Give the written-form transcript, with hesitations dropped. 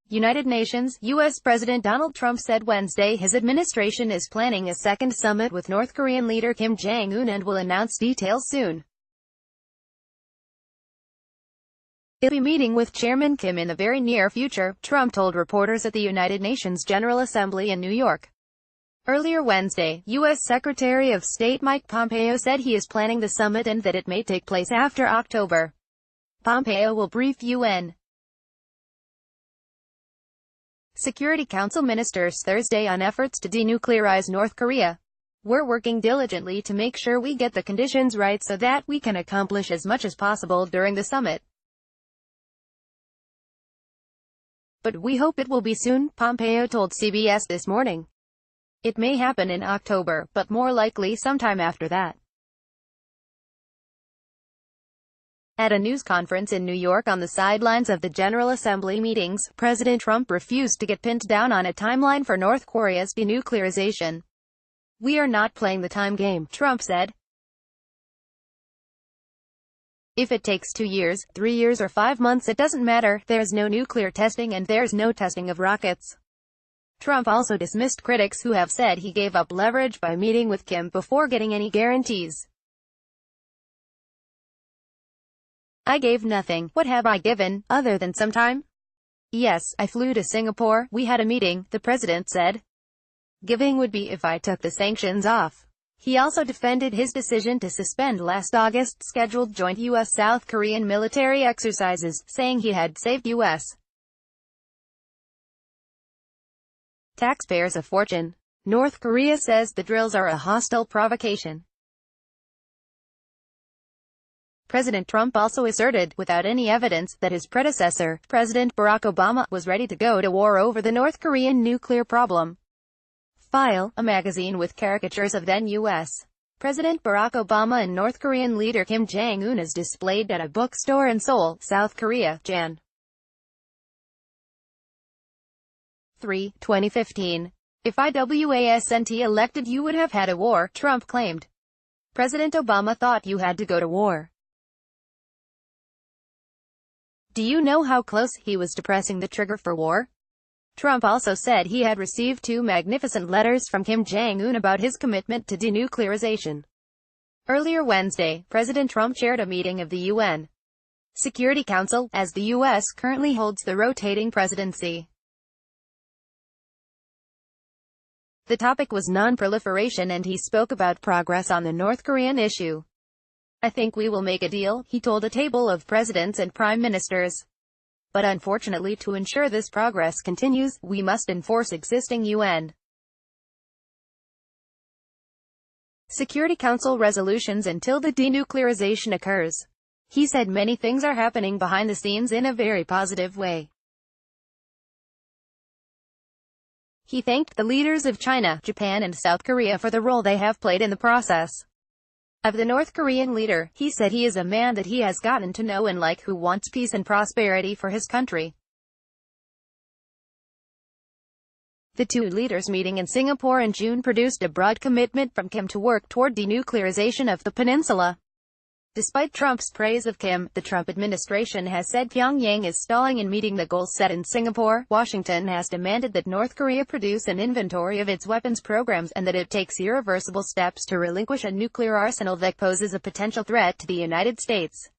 United Nations, U.S. President Donald Trump said Wednesday his administration is planning a second summit with North Korean leader Kim Jong Un and will announce details soon. He'll be meeting with Chairman Kim in the very near future, Trump told reporters at the United Nations General Assembly in New York. Earlier Wednesday, U.S. Secretary of State Mike Pompeo said he is planning the summit and that it may take place after October. Pompeo will brief UN Security Council ministers Thursday on efforts to denuclearize North Korea. We're working diligently to make sure we get the conditions right so that we can accomplish as much as possible during the summit. But we hope it will be soon, Pompeo told CBS this morning. It may happen in October, but more likely sometime after that. At a news conference in New York on the sidelines of the General Assembly meetings, President Trump refused to get pinned down on a timeline for North Korea's denuclearization. "We are not playing the time game," Trump said. "If it takes 2 years, 3 years or 5 months, it doesn't matter. There's no nuclear testing and there's no testing of rockets." Trump also dismissed critics who have said he gave up leverage by meeting with Kim before getting any guarantees. "I gave nothing. What have I given, other than some time? Yes, I flew to Singapore, we had a meeting," the president said. "Giving would be if I took the sanctions off." He also defended his decision to suspend last August's scheduled joint U.S.-South Korean military exercises, saying he had saved U.S. taxpayers a fortune. North Korea says the drills are a hostile provocation. President Trump also asserted, without any evidence, that his predecessor, President Barack Obama, was ready to go to war over the North Korean nuclear problem. File, a magazine with caricatures of then U.S. President Barack Obama and North Korean leader Kim Jong Un is displayed at a bookstore in Seoul, South Korea, Jan. 3, 2015. "If I wasn't elected you would have had a war," Trump claimed. President Obama thought you had to go to war. Do you know how close he was to pressing the trigger for war? Trump also said he had received 2 magnificent letters from Kim Jong Un about his commitment to denuclearization. Earlier Wednesday, President Trump chaired a meeting of the UN Security Council, as the U.S. currently holds the rotating presidency. The topic was non-proliferation and he spoke about progress on the North Korean issue. "I think we will make a deal," he told a table of presidents and prime ministers. "But unfortunately, to ensure this progress continues, we must enforce existing UN Security Council resolutions until the denuclearization occurs." He said many things are happening behind the scenes in a very positive way. He thanked the leaders of China, Japan and South Korea for the role they have played in the process. Of the North Korean leader, he said he is a man that he has gotten to know and like, who wants peace and prosperity for his country. The 2 leaders meeting in Singapore in June produced a broad commitment from Kim to work toward denuclearization of the peninsula. Despite Trump's praise of Kim, the Trump administration has said Pyongyang is stalling in meeting the goals set in Singapore. Washington has demanded that North Korea produce an inventory of its weapons programs and that it takes irreversible steps to relinquish a nuclear arsenal that poses a potential threat to the United States.